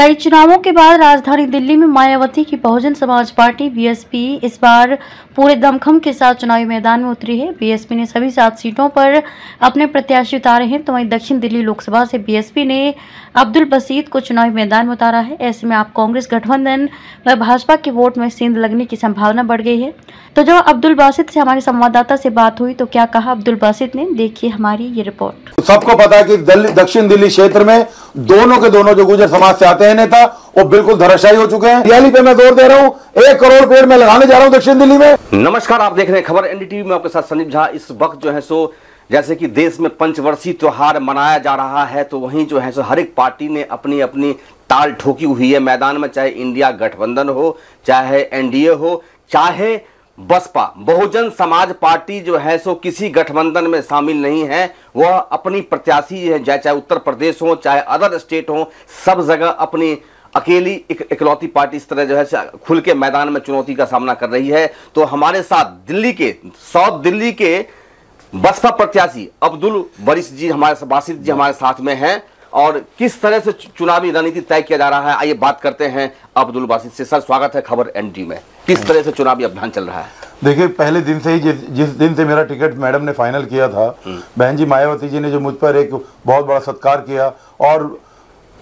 कई चुनावों के बाद राजधानी दिल्ली में मायावती की बहुजन समाज पार्टी बीएसपी इस बार पूरे दमखम के साथ चुनावी मैदान में उतरी है। बीएसपी ने सभी 7 सीटों पर अपने प्रत्याशी उतारे हैं, तो वहीं दक्षिण दिल्ली लोकसभा से बीएसपी ने अब्दुल बसीत को चुनावी मैदान में उतारा है। ऐसे में आप कांग्रेस गठबंधन व भाजपा के वोट में सेंध लगने की संभावना बढ़ गई है। तो जब अब्दुल बासित से हमारे संवाददाता से बात हुई तो क्या कहा अब्दुल बासित ने, देखिए हमारी ये रिपोर्ट। सबको पता है कि दक्षिण दिल्ली क्षेत्र में दोनों के दोनों जो गुर्जर समाज से आते हैं नेता, वो बिल्कुल धराशायी हो चुके हैं। रैली पे मैं जोर दे रहा हूँ, 1 करोड़ पेड़ मैं लगाने जा रहा हूँ दक्षिण दिल्ली में। नमस्कार, आप देख रहे हैं खबर एनडीटीवी में, आपके साथ संदीप झा। इस वक्त जो है सो जैसे कि देश में पंचवर्षीय त्योहार मनाया जा रहा है, तो वहीं जो है सो हर एक पार्टी ने अपनी अपनी ताल ठोकी हुई है मैदान में, चाहे इंडिया गठबंधन हो, चाहे एनडीए हो, चाहे बसपा। बहुजन समाज पार्टी जो है सो किसी गठबंधन में शामिल नहीं है। वह अपनी प्रत्याशी है, चाहे उत्तर प्रदेश हो चाहे अदर स्टेट हो, सब जगह अपनी अकेली इकलौती पार्टी इस तरह जो है खुल के मैदान में चुनौती का सामना कर रही है। तो हमारे साथ दिल्ली के साउथ दिल्ली के बसपा प्रत्याशी अब्दुल बासित जी हमारे साथ में हैं, और किस तरह से चुनावी रणनीति तय किया जा रहा है, आइए बात करते हैं अब्दुल बासित से। सर, स्वागत है खबर एनडी में। किस तरह से चुनावी अभियान चल रहा है? देखिए, पहले दिन से ही जिस दिन से मेरा टिकट मैडम ने फाइनल किया था, बहन जी मायावती जी ने जो मुझ पर एक बहुत बड़ा सत्कार किया और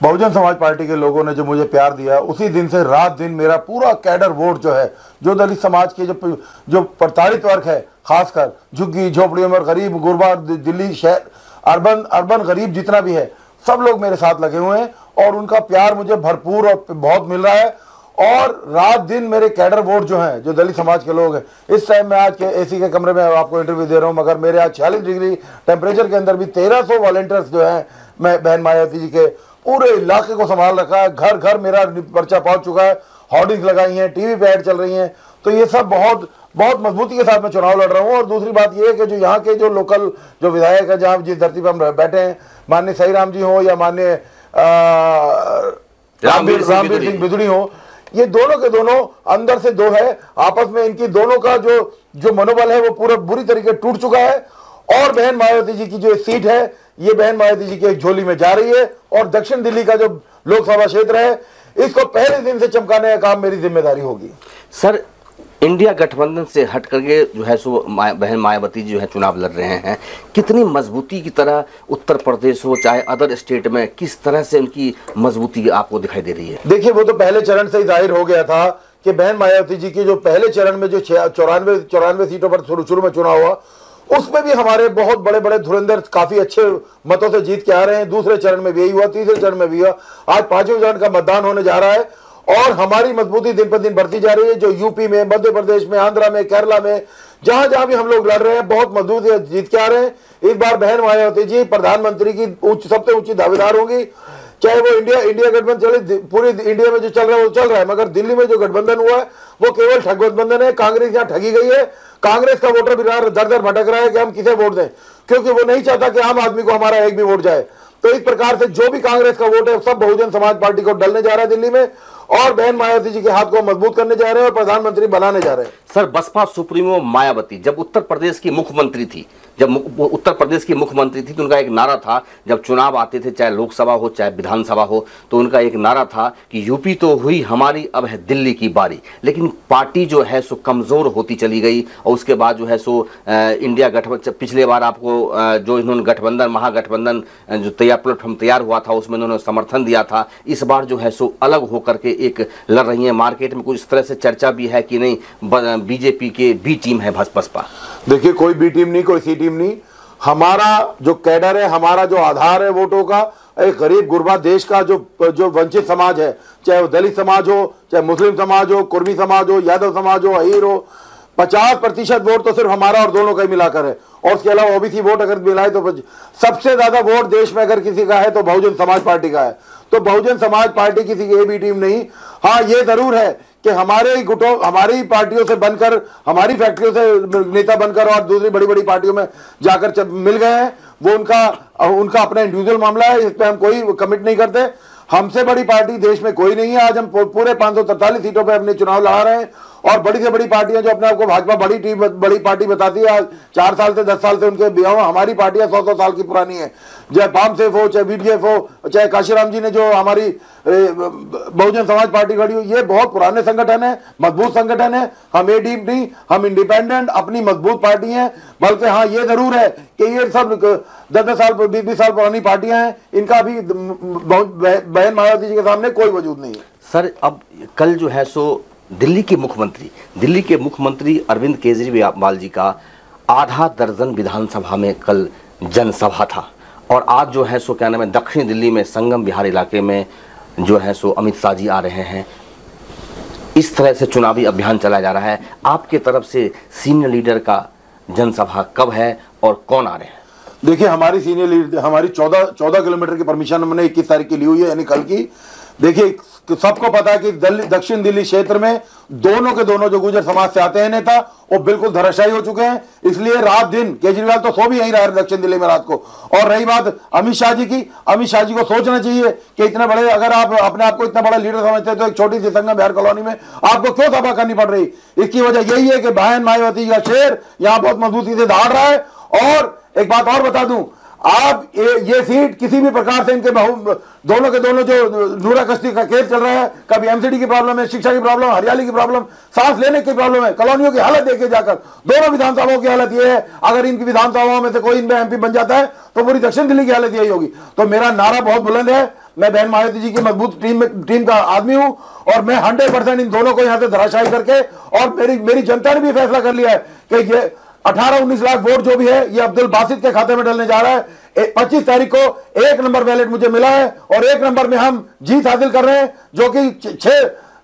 बहुजन समाज पार्टी के लोगों ने जो मुझे प्यार दिया, उसी दिन से रात दिन मेरा पूरा कैडर वोट जो है, जो दलित समाज के जो प्रताड़ित वर्ग है, खासकर झुग्गी झोपड़ियों में गरीब गुरबा दिल्ली शहर अर्बन गरीब जितना भी है, सब लोग मेरे साथ लगे हुए हैं और उनका प्यार मुझे भरपूर और बहुत मिल रहा है। और रात दिन मेरे कैडर वोट जो हैं, जो दलित समाज के लोग हैं, इस टाइम मैं आज के एसी के कमरे में आपको इंटरव्यू दे रहा हूं, मगर मेरे आज 46 डिग्री टेम्परेचर के अंदर भी 1300 वॉलंटियर्स जो हैं, मैं बहन मायावती जी के पूरे इलाके को संभाल रखा है। घर घर मेरा पर्चा पहुंच चुका है, होर्डिंग्स लगाई हैं, टीवी पे ऐड चल रही हैं। तो ये सब बहुत बहुत मजबूती के साथ मैं चुनाव लड़ रहा हूँ। और दूसरी बात ये है कि जो यहाँ के जो लोकल जो विधायक है, जहाँ जिस धरती पर हम बैठे हैं, माननीय सही राम जी हो या माननीय रामवीर सिंह बिदुड़ी हो, ये दोनों के दोनों अंदर से दो है, आपस में इनकी दोनों का जो मनोबल है वो पूरा बुरी तरीके टूट चुका है। और बहन मायावती जी की जो सीट है, ये बहन मायावती जी की एक झोली में जा रही है। और दक्षिण दिल्ली का जो लोकसभा क्षेत्र है, इसको पहले दिन से चमकाने का काम मेरी जिम्मेदारी होगी। सर, इंडिया गठबंधन से हट करके जो है सो बहन मायावती जी जो है चुनाव लड़ रहे हैं, कितनी मजबूती की तरह उत्तर प्रदेश हो चाहे अदर स्टेट में, किस तरह से उनकी मजबूती आपको दिखाई दे रही है? देखिए, वो तो पहले चरण से ही जाहिर हो गया था कि बहन मायावती जी की जो पहले चरण में जो 94 सीटों पर शुरू में चुनाव हुआ, उसमें भी हमारे बहुत बड़े बड़े धुरंधर काफी अच्छे मतों से जीत के आ रहे हैं। दूसरे चरण में भी यही हुआ, तीसरे चरण में भी हुआ, आज 5वें चरण का मतदान होने जा रहा है। और हमारी मजबूती दिन पर दिन बढ़ती जा रही है। जो यूपी में, मध्य प्रदेश में, आंध्रा में, केरला में, जहां जहां भी हम लोग लड़ रहे हैं, बहुत मजबूती जीत के आ रहे हैं। इस बार बहन मायावती जी प्रधानमंत्री की सबसे ऊंची दावेदार होंगी। चाहे वो इंडिया गठबंधन चले, पूरी इंडिया में जो चल रहा है वो चल रहा है, मगर दिल्ली में जो गठबंधन हुआ है वो केवल ठग गठबंधन है। कांग्रेस यहाँ ठगी गई है। कांग्रेस का वोटर भी दर दर भटक रहा है कि हम किसे वोट दें, क्योंकि वो नहीं चाहता कि आम आदमी को हमारा एक भी वोट जाए। तो इस प्रकार से जो भी कांग्रेस का वोट है, सब बहुजन समाज पार्टी को डलने जा रहा है दिल्ली में, और बहन मायावती जी के हाथ को मजबूत करने जा रहे हैं और प्रधानमंत्री बनाने जा रहे हैं। सर, बसपा सुप्रीमो मायावती जब उत्तर प्रदेश की मुख्यमंत्री थी, तो उनका एक नारा था, जब चुनाव आते थे, चाहे लोकसभा हो चाहे विधानसभा हो, तो उनका एक नारा था कि यूपी तो हुई हमारी, अब है दिल्ली की बारी। लेकिन पार्टी जो है सो कमजोर होती चली गई, और उसके बाद जो है सो इंडिया गठबंधन, पिछले बार आपको जो इन्होंने गठबंधन महागठबंधन जो प्लेटफॉर्म तैयार हुआ था, उसमें उन्होंने समर्थन दिया था। इस बार जो है सो अलग होकर के एक लड़ रही है। मार्केट में कुछ इस तरह से चर्चा भी है कि नहीं, बीजेपी के बी टीम है बसपा। देखिए, कोई बी टीम नहीं, कोई सी टीम नहीं। हमारा जो कैडर है, हमारा जो आधार है वोटों का, एक गरीब गुरबा देश का जो वंचित समाज है, चाहे वो दलित समाज हो, चाहे मुस्लिम समाज हो, कुर्मी समाज हो, यादव समाज हो, अहीर हो, 50% वोट तो सिर्फ हमारा और दोनों का ही मिलाकर है। और उसके अलावा ओबीसी वोट अगर मिलाए तो सबसे ज्यादा वोट देश में अगर किसी का है तो बहुजन समाज पार्टी का है। तो बहुजन समाज पार्टी किसी की ए बी टीम नहीं। हाँ, ये जरूर है कि हमारे ही गुटों, हमारी पार्टियों से बनकर, हमारी फैक्ट्रियों से नेता बनकर और दूसरी बड़ी बड़ी पार्टियों में जाकर मिल गए हैं। वो उनका अपना इंडिविजुअल मामला है, इस पर हम कोई कमिट नहीं करते। हमसे बड़ी पार्टी देश में कोई नहीं है। आज हम पूरे 543 सीटों पर अपने चुनाव लड़ा रहे हैं और बड़ी से बड़ी पार्टियां जो अपने आप को भाजपा बड़ी पार्टी बताती है, आज 4 साल से 10 साल से उनके बिहाव, हमारी पार्टियां 100 साल की पुरानी है। चाहे पामसेफ हो, चाहे बीडीएफ हो, चाहे काशीराम जी ने जो हमारी बहुजन समाज पार्टी खड़ी हो, ये बहुत पुराने संगठन है, मजबूत संगठन है। हम एडीएम नहीं, हम इंडिपेंडेंट अपनी मजबूत पार्टी हैं। बल्कि हाँ, ये जरूर है कि ये सब 10-10 साल 20-20 साल पुरानी पार्टियां हैं, इनका भी बहन मायावती जी के सामने कोई वजूद नहीं है। सर, अब कल जो है सो दिल्ली के मुख्यमंत्री अरविंद केजरीवाल जी का आधा दर्जन विधानसभा में कल जनसभा था, और आज जो है सो क्या नाम है, दक्षिण दिल्ली में संगम विहार इलाके में जो है सो अमित शाह जी आ रहे हैं। इस तरह से चुनावी अभियान चलाया जा रहा है। आपके तरफ से सीनियर लीडर का जनसभा कब है और कौन आ रहे हैं? देखिए, हमारी सीनियर लीडर, हमारी 14 किलोमीटर की परमिशन हमने 21 तारीख की ली हुई है, यानी कल की। देखिए, सबको पता है कि दक्षिण दिल्ली क्षेत्र में दोनों के दोनों जो गुर्जर समाज से आते हैं नेता, वो बिल्कुल धराशायी हो चुके हैं। इसलिए रात दिन केजरीवाल तो सो भी यहीं रहा है दक्षिण दिल्ली में रात को। और रही बात अमित शाह जी की, अमित शाह जी को सोचना चाहिए कि इतने बड़े, अगर आप अपने आप को इतना बड़ा लीडर समझते हैं तो एक छोटी सी संगम विहार कॉलोनी में आपको क्यों सभा करनी पड़ रही? इसकी वजह यही है कि बहन मायावती जी का शेर यहाँ बहुत मजबूती से दहाड़ रहा है। और एक बात और बता दूं, आप ये सीट किसी भी प्रकार से इनके दोनों के दोनों जो नूरा कश्ती का केस चल रहा है, कभी एमसीडी की प्रॉब्लम है, शिक्षा की प्रॉब्लम, हरियाली की प्रॉब्लम, सांस लेने की प्रॉब्लम है, कॉलोनियों की हालत देखिए जाकर, दोनों विधानसभाओं की हालत ये है। अगर इनकी विधानसभाओं में से कोई इनमें एमपी बन जाता है तो पूरी दक्षिण दिल्ली की हालत यही होगी। तो मेरा नारा बहुत बुलंद है, मैं बहन मायावती जी की मजबूत टीम का आदमी हूं, और मैं 100% इन दोनों को यहां से धराशायी करके, और मेरी जनता ने भी फैसला कर लिया है कि ये 18-19 लाख वोट जो भी है ये अब्दुल बासित के खाते में डलने जा रहा है। 25 तारीख को 1 नंबर बैलेट मुझे मिला है, और 1 नंबर में हम जीत हासिल कर रहे हैं, जो कि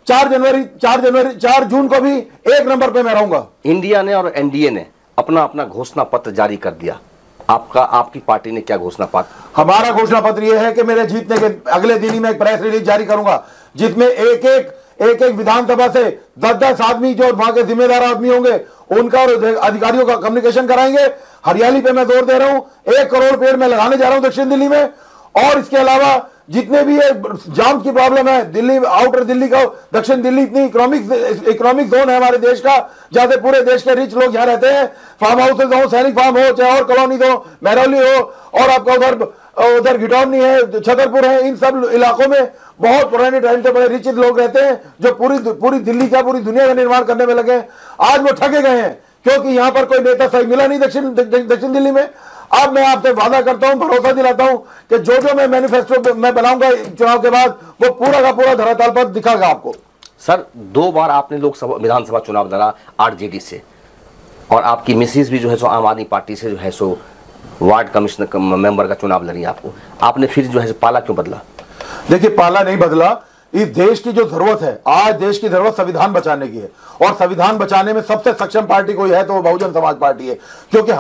4 जून को भी 1 नंबर पे मैं रहूंगा। इंडिया ने और एनडीए ने अपना अपना घोषणा पत्र जारी कर दिया। आपकी पार्टी ने क्या घोषणा पत्र? हमारा घोषणा पत्र यह है कि मेरे जीतने के अगले दिन ही मैं एक प्रेस रिलीज जारी करूंगा, जिसमें एक विधानसभा से 10-10 आदमी जो वहां के जिम्मेदार आदमी होंगे उनका और अधिकारियों का कम्युनिकेशन कराएंगे। हरियाली पे मैं जोर दे रहा हूं, 1 करोड़ पेड़ मैं लगाने जा रहा हूं दक्षिण दिल्ली में। और इसके अलावा जितने भी ये जाम की प्रॉब्लम है, दिल्ली आउटर दिल्ली का, दक्षिण दिल्ली इतनी इकोनॉमिक जोन है हमारे देश का, जहां से पूरे देश के रिच लोग यहाँ रहते हैं। फार्म हाउसेज हो, सैनिक फार्म हो, चाहे और कॉलोनी हो, महरौली हो, और आपका उधर घिटौनी है, छतरपुर है, इन सब इलाकों में बहुत पुराने टाइम से बड़े रिच लोग रहते हैं, जो पूरी दिल्ली का, पूरी दुनिया का निर्माण करने में लगे। आज वो ठगे गए हैं क्योंकि यहाँ पर कोई नेता सही मिला नहीं दक्षिण दिल्ली में। अब मैं आपसे वादा करता हूं, भरोसा दिलाता हूं कि जो मैं मैनिफेस्टो मैं बनाऊंगा चुनाव के बाद, वो पूरा का पूरा धरातल पर दिखागा आपको। सर, 2 बार आपने विधानसभा चुनाव लड़ा आरजेडी से, और आपकी मिसेज भी जो है सो आम आदमी पार्टी से जो है सो वार्ड कमिश्नर मेंबर का चुनाव लड़ी। आपने फिर जो है पाला क्यों बदला? देखिए, पाला नहीं बदला। इस देश की जो जरूरत है, आज देश की जरूरत संविधान बचाने की है, और संविधान बचाने में सबसे सक्षम पार्टी कोई है तो वो बहुजन समाज पार्टी है। क्योंकि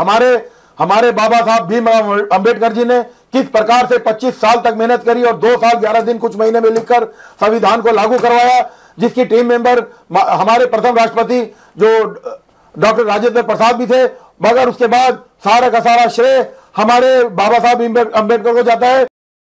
हमारे बाबा साहब भीमराव अंबेडकर जी ने किस प्रकार से 25 साल तक मेहनत करी और 2 साल 11 दिन कुछ महीने में लिखकर संविधान को लागू करवाया, जिसकी टीम मेंबर हमारे प्रथम राष्ट्रपति जो डॉक्टर राजेंद्र प्रसाद भी थे। मगर उसके बाद सारा का सारा श्रेय हमारे बाबा साहब अम्बेडकर को जाता है।